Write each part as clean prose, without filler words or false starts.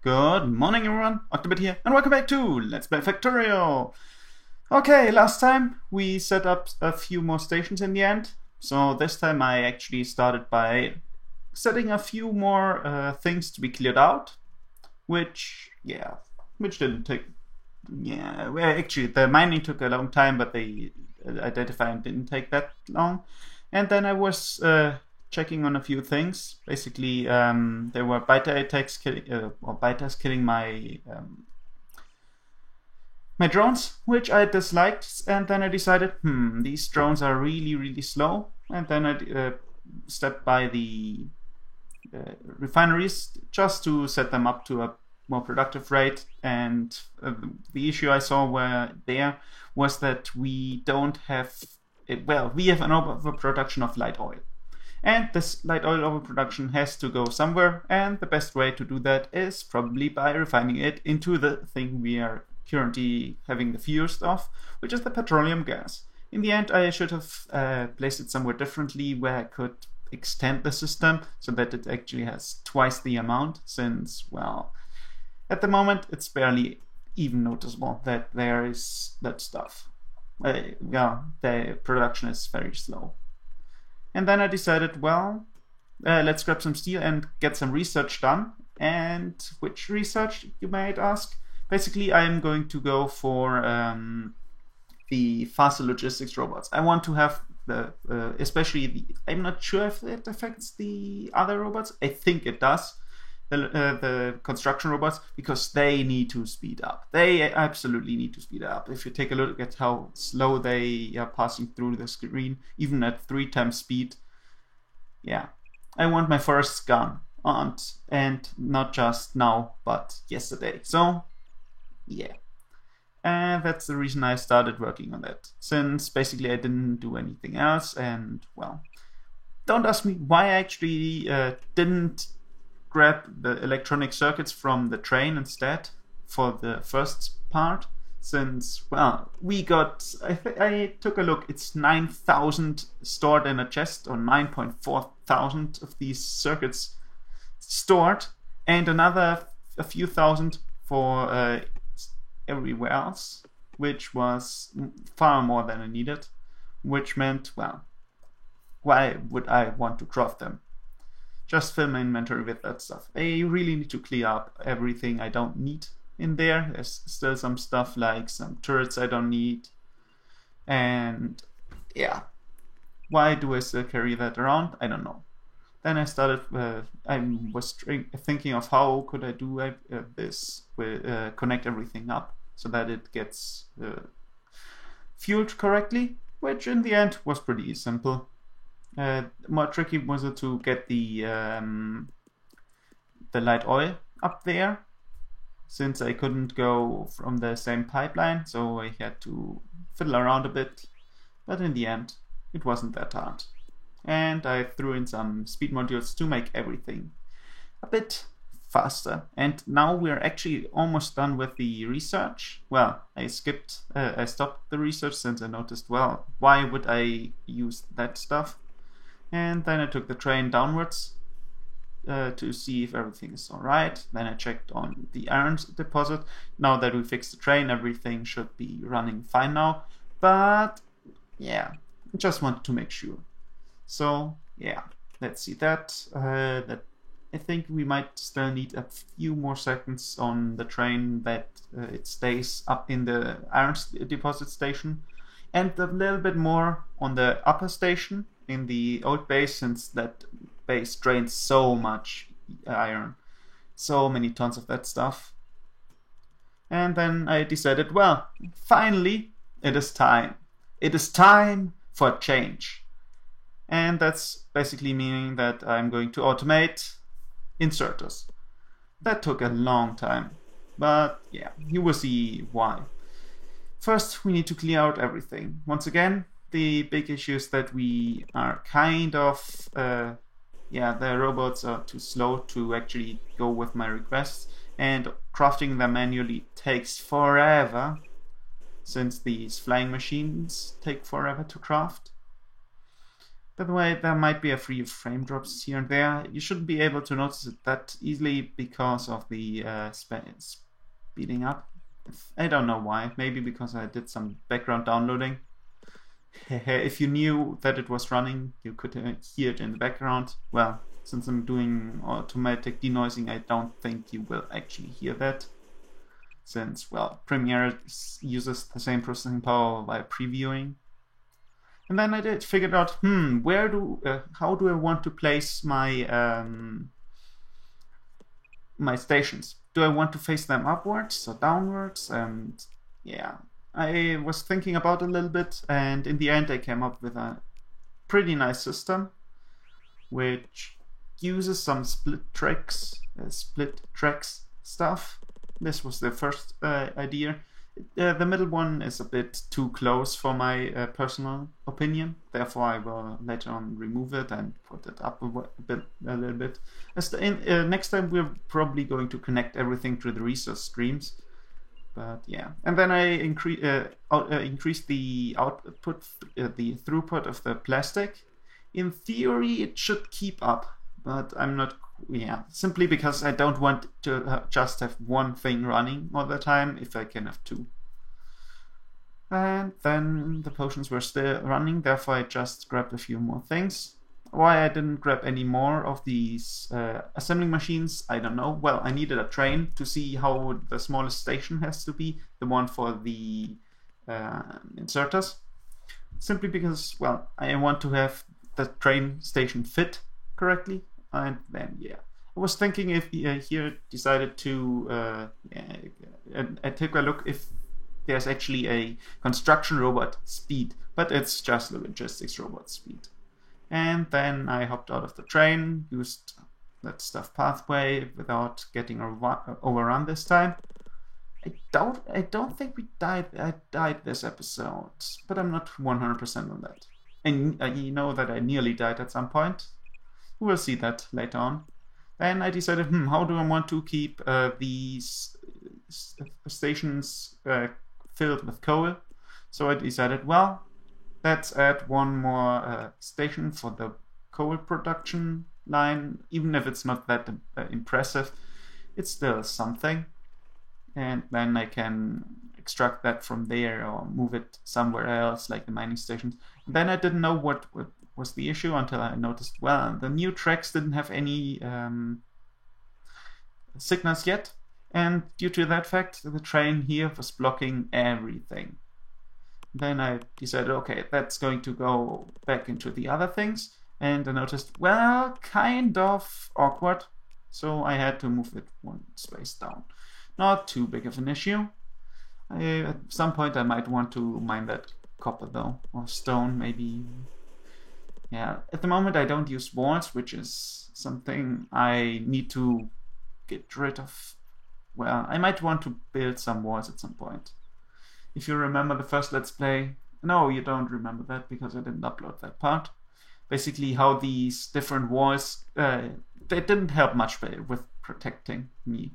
Good morning everyone, Octobit here, and welcome back to Let's Play Factorio! Okay, last time we set up a few more stations in the end, so this time I actually started by setting a few more things to be cleared out, which didn't take, well actually the mining took a long time, but the identifying didn't take that long. And then I was checking on a few things. Basically, there were beta attacks or betas killing my my drones, which I disliked, and then I decided, these drones are really slow, and then I stepped by the refineries just to set them up to a more productive rate. And the issue I saw there was that we don't have we have an overproduction of light oil. And this light oil overproduction has to go somewhere, and the best way to do that is probably by refining it into the thing we are currently having the fewest of, which is the petroleum gas. In the end, I should have placed it somewhere differently where I could extend the system so that it actually has twice the amount, since, well, at the moment it's barely even noticeable that there is that stuff. The production is very slow. And then I decided, well, let's grab some steel and get some research done. And which research, you might ask? Basically, I'm going to go for the faster logistics robots. I want to have I'm not sure if it affects the other robots. I think it does. The construction robots, because they need to speed up. They absolutely need to speed up. If you take a look at how slow they are passing through the screen, even at 3 times speed, yeah. I want my first gun, and not just now, but yesterday. So, yeah. And that's the reason I started working on that, since basically I didn't do anything else. And, well, don't ask me why I actually didn't grab the electronic circuits from the train instead for the first part, since, well, we got, I took a look, it's 9,000 stored in a chest, or 9.4 thousand of these circuits stored, and another a few thousand for everywhere else, which was far more than I needed, which meant, well, why would I want to craft them? Just fill my inventory with that stuff. I really need to clear up everything I don't need in there. There's still some stuff like some turrets I don't need. And yeah, why do I still carry that around? I don't know. Then I started, I was thinking of how could I do this, connect everything up so that it gets fueled correctly, which in the end was pretty simple. More tricky was it to get the light oil up there, since I couldn't go from the same pipeline, so I had to fiddle around a bit, but in the end it wasn't that hard. And I threw in some speed modules to make everything a bit faster. And now we're actually almost done with the research. Well, I stopped the research since I noticed, well, why would I use that stuff? And then I took the train downwards to see if everything is alright. Then I checked on the iron deposit. Now that we fixed the train, everything should be running fine now. But yeah, I just wanted to make sure. So yeah, let's see that. I think we might still need a few more seconds on the train that it stays up in the iron deposit station, and a little bit more on the upper station in the old base, since that base drains so much iron, so many tons of that stuff. And then I decided, well, finally it is time. It is time for a change. And that's basically meaning that I'm going to automate inserters. That took a long time, but yeah, you will see why. First, we need to clear out everything. Once again, the big issue is that we are kind of, the robots are too slow to actually go with my requests, and crafting them manually takes forever, since these flying machines take forever to craft. By the way, there might be a few frame drops here and there. You shouldn't be able to notice it that easily because of the speeding up. I don't know why. Maybe because I did some background downloading. If you knew that it was running, you could hear it in the background. Well, since I'm doing automatic denoising, I don't think you will actually hear that. Since, well, Premiere uses the same processing power by previewing. And then I figured out, how do I want to place my my stations? Do I want to face them upwards or downwards? And yeah, I was thinking about it a little bit, and in the end I came up with a pretty nice system which uses some split tracks stuff. This was the first idea. The middle one is a bit too close for my personal opinion. Therefore, I will later on remove it and put it up a little bit. Next time, we're probably going to connect everything to the resource streams. But yeah, and then I increased the output, the throughput of the plastic. In theory, it should keep up, but I'm not. Yeah, simply because I don't want to just have one thing running all the time if I can have two. And then the potions were still running, therefore I just grabbed a few more things. Why I didn't grab any more of these assembling machines, I don't know. Well, I needed a train to see how the smallest station has to be, the one for the inserters. Simply because, well, I want to have the train station fit correctly. And then, yeah, I was thinking if here decided to take a look if there's actually a construction robot speed, but it's just a logistics robot speed. And then I hopped out of the train, used that stuff pathway without getting overrun this time. I don't think I died this episode, but I'm not 100% on that. And you know that I nearly died at some point. We'll see that later on. Then I decided, how do I want to keep these stations filled with coal? So I decided, well, let's add one more station for the coal production line. Even if it's not that impressive, it's still something. And then I can extract that from there or move it somewhere else, like the mining stations. And then I didn't know what was the issue until I noticed, well, the new tracks didn't have any signals yet, and due to that fact, the train here was blocking everything. Then I decided, okay, that's going to go back into the other things, and I noticed, well, kind of awkward, so I had to move it one space down. Not too big of an issue. At some point I might want to mine that copper though, or stone maybe. Yeah, at the moment I don't use walls, which is something I need to get rid of. Well, I might want to build some walls at some point. If you remember the first Let's Play, no, you don't remember that because I didn't upload that part. Basically how these different walls, they didn't help much with protecting me.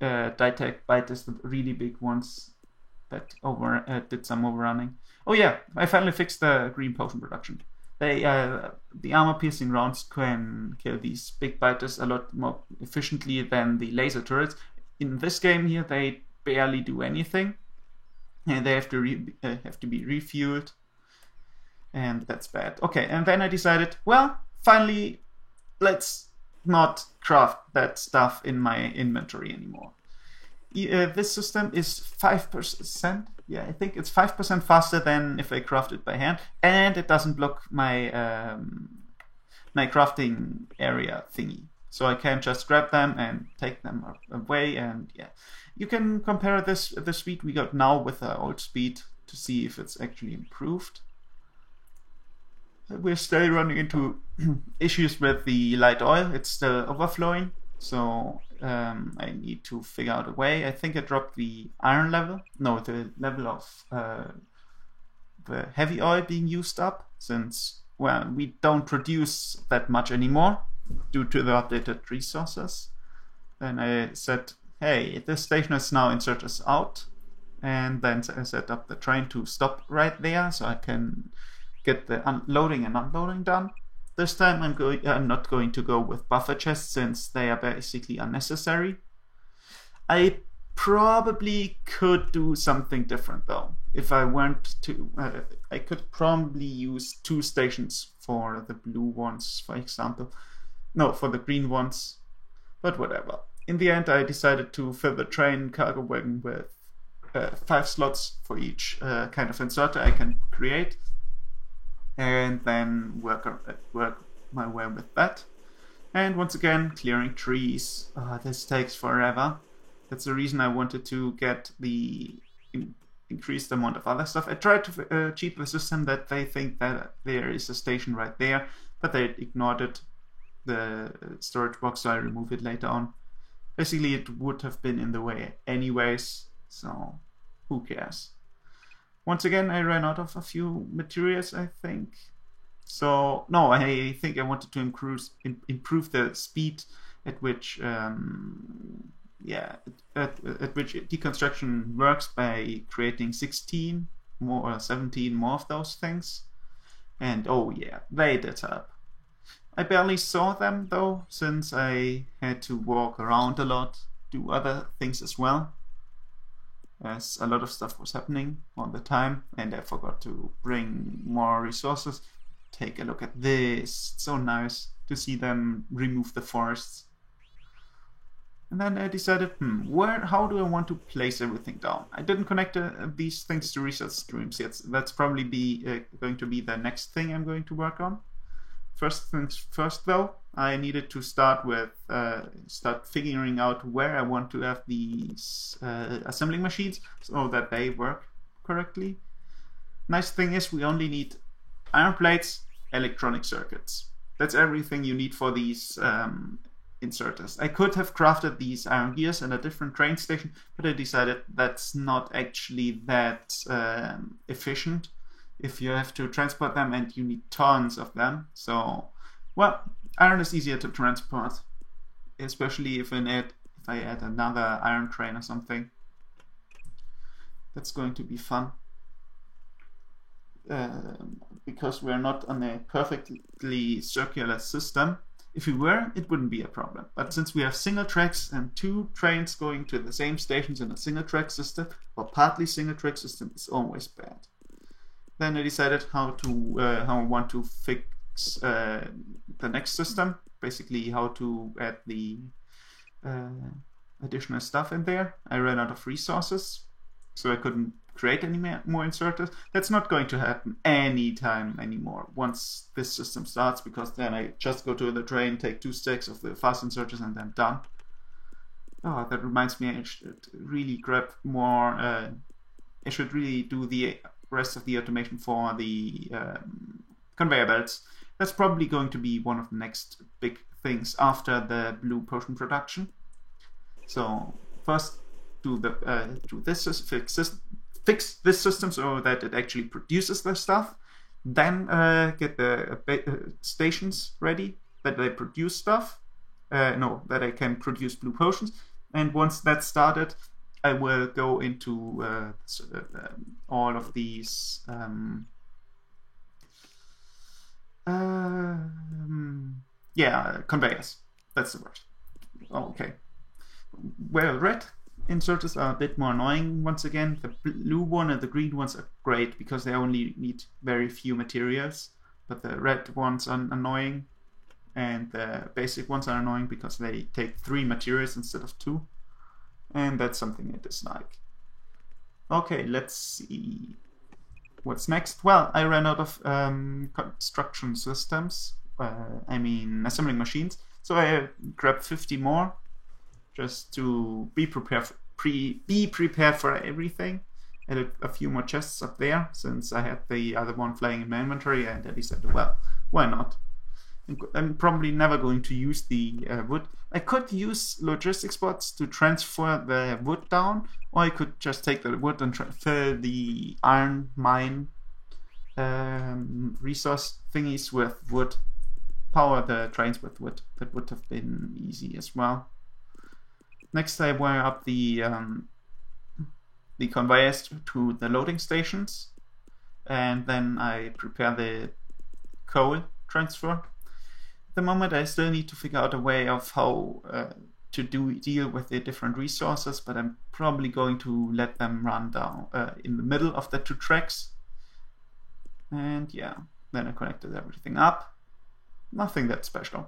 Ditech Bite is the really big ones that did some overrunning. Oh yeah, I finally fixed the green potion production. The armor-piercing rounds can kill these big biters a lot more efficiently than the laser turrets. In this game here, they barely do anything, and they have to be refueled, and that's bad. Okay, and then I decided, well, finally, let's not craft that stuff in my inventory anymore. This system is 5%. Yeah, I think it's 5% faster than if I craft it by hand, and it doesn't block my my crafting area thingy. So I can just grab them and take them away, and yeah, you can compare the speed we got now with the old speed to see if it's actually improved. We're still running into issues with the light oil. It's still overflowing, so I need to figure out a way. I think I dropped the iron level. No, the level of the heavy oil being used up, since, well, we don't produce that much anymore due to the updated resources. Then I said, hey, this station is now inserters out, and then I set up the train to stop right there so I can get the loading and unloading done. This time I'm not going to go with buffer chests since they are basically unnecessary. I probably could do something different though. If I went to, I could probably use 2 stations for the blue ones, for example. No, for the green ones, but whatever. In the end, I decided to fill the train cargo wagon with 5 slots for each kind of inserter I can create, and then work my way with that. And once again, clearing trees. This takes forever. That's the reason I wanted to get the increased amount of other stuff. I tried to cheat the system that they think that there is a station right there, but they ignored it, the storage box, so I remove it later on. Basically, it would have been in the way anyways, so who cares? Once again, I ran out of a few materials, I think. So, no, I think I wanted to improve the speed at which at which deconstruction works by creating 16 more or 17 more of those things. And oh yeah, they did help. I barely saw them though, since I had to walk around a lot, do other things as well, as a lot of stuff was happening all the time, and I forgot to bring more resources. Take a look at this. It's so nice to see them remove the forests. And then I decided, how do I want to place everything down? I didn't connect these things to research streams yet. That's probably going to be the next thing I'm going to work on. First things first, though, I needed to start figuring out where I want to have these assembling machines so that they work correctly. Nice thing is we only need iron plates, electronic circuits. That's everything you need for these inserters. I could have crafted these iron gears at a different train station, but I decided that's not actually that efficient if you have to transport them and you need tons of them. So, well, iron is easier to transport, especially if I add another iron train or something. That's going to be fun. Because we're not on a perfectly circular system. If we were, it wouldn't be a problem. But since we have single tracks and 2 trains going to the same stations in a single track system, or partly single track system, it's always bad. Then I decided how I want to fix the next system. Basically, how to add the additional stuff in there. I ran out of resources, so I couldn't create any more inserters. That's not going to happen anytime anymore once this system starts, because then I just go to the train, take 2 stacks of the fast inserters, and then done. Oh, that reminds me, I should really grab more. I should really do the rest of the automation for the conveyor belts. That's probably going to be one of the next big things after the blue potion production. So first do fix this system so that it actually produces the stuff. Then get the stations ready that they produce stuff. That I can produce blue potions. And once that's started, I will go into all of these conveyors. That's the word. Oh, okay. Well, red inserters are a bit more annoying once again. The blue one and the green ones are great because they only need very few materials, but the red ones are annoying, and the basic ones are annoying because they take 3 materials instead of 2. And that's something I dislike. Okay, let's see what's next. Well, I ran out of construction systems, assembling machines, so I grabbed 50 more just to be prepared for everything. I had a few more chests up there since I had the other one flying in my inventory, and I decided, well, why not? I'm probably never going to use the wood. I could use logistics bots to transfer the wood down, or I could just take the wood and fill the iron mine resource thingies with wood. Power the trains with wood. That would have been easy as well. Next, I wire up the conveyors to the loading stations. and then I prepare the coal transfer. At the moment I still need to figure out a way of how to deal with the different resources, but I'm probably going to let them run down in the middle of the two tracks. And yeah, then I connected everything up. Nothing that special.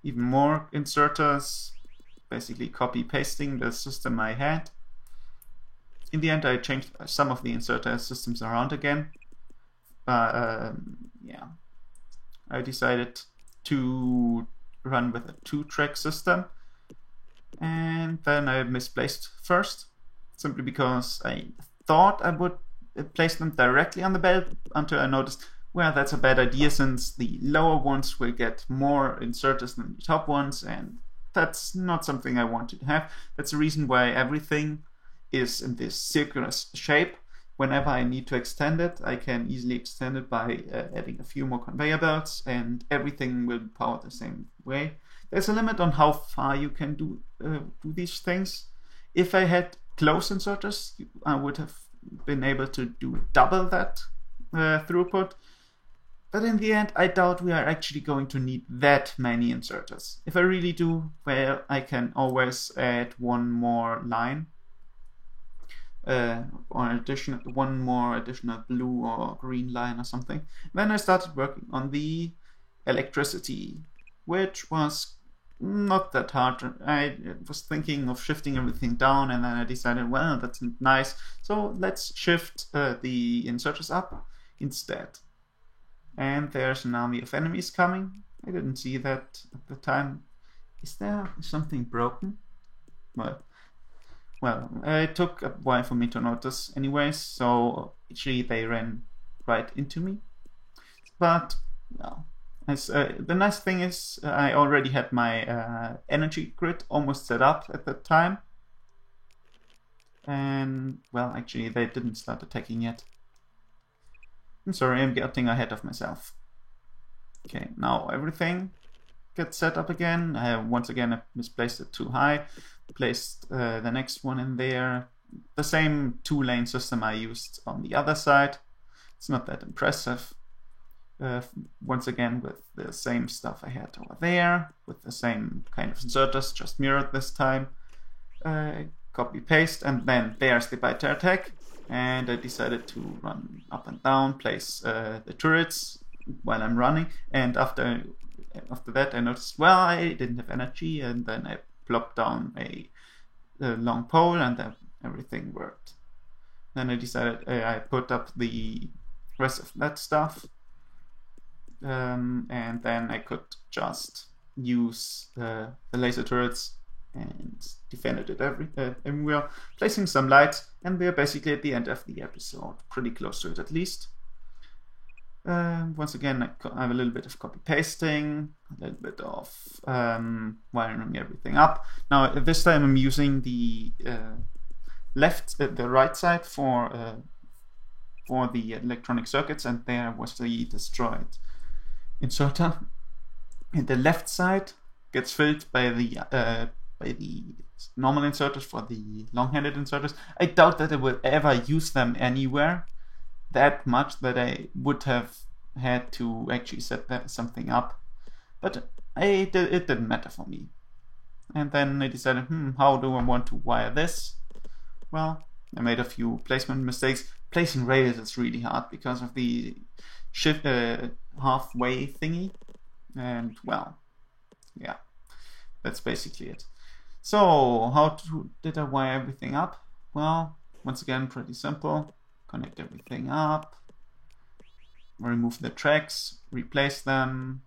Even more inserters, basically copy pasting the system I had. In the end I changed some of the inserter systems around again. Yeah, I decided to run with a 2-track system, and then I misplaced first, simply because I thought I would place them directly on the belt until I noticed, well, that's a bad idea since the lower ones will get more inserters than the top ones, and that's not something I wanted to have. That's the reason why everything is in this circular shape. Whenever I need to extend it, I can easily extend it by adding a few more conveyor belts, and everything will be powered the same way. There's a limit on how far you can do these things. If I had close inserters, I would have been able to do double that throughput. But in the end, I doubt we are actually going to need that many inserters. If I really do, well, I can always add one more line. One more additional blue or green line or something. Then I started working on the electricity, which was not that hard. I was thinking of shifting everything down, and then I decided, well, that's nice, so let's shift the inserters up instead. And there's an army of enemies coming. I didn't see that at the time. Is there something broken? Well, it took a while for me to notice anyways, so actually they ran right into me. But, well, the nice thing is I already had my energy grid almost set up at that time. And, well, actually they didn't start attacking yet. I'm sorry, I'm getting ahead of myself. Okay, now everything gets set up again. Once again, I misplaced it too high. Placed the next one in there. The same 2-lane system I used on the other side. It's not that impressive. Once again, with the same stuff I had over there, with the same kind of inserters, just mirrored this time. Copy paste, and then there's the biter attack. And I decided to run up and down, place the turrets while I'm running. And after that, I noticed, well, I didn't have energy, and then I plopped down a long pole, and then everything worked. Then I decided I put up the rest of that stuff, and then I could just use the laser turrets and defended it everywhere, placing some lights, and we're basically at the end of the episode, pretty close to it at least. Once again, I have a little bit of copy pasting, a little bit of wiring everything up. Now this time I'm using the right side for the electronic circuits, and there was the destroyed inserter. And the left side gets filled by the normal inserters for the long-handed inserters. I doubt that I will ever use them anywhere that much that I would have had to actually set something up, but it didn't matter for me. And then I decided, how do I want to wire this? Well, I made a few placement mistakes. Placing rails is really hard because of the shift halfway thingy, and well, yeah, that's basically it. So how did I wire everything up? Well, once again, pretty simple. Connect everything up, remove the tracks, replace them,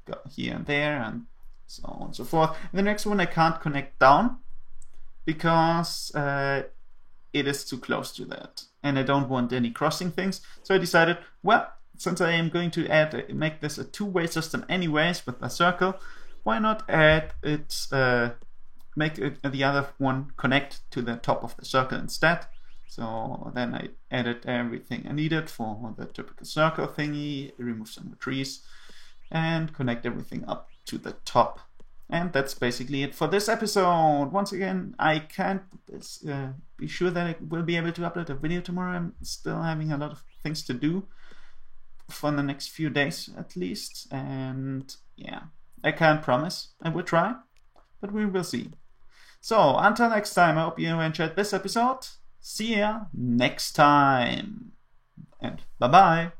go here and there, and so on and so forth. The next one I can't connect down because it is too close to that, and I don't want any crossing things. So I decided, well, since I am going to make this a 2-way system anyways with a circle, why not add it, make the other one connect to the top of the circle instead. So then I added everything I needed for the typical circle thingy, remove some trees, and connect everything up to the top. And that's basically it for this episode. Once again, I can't be sure that I will be able to upload a video tomorrow. I'm still having a lot of things to do for the next few days at least. And yeah, I can't promise I will try, but we will see. So until next time, I hope you enjoyed this episode. See ya next time, and bye bye.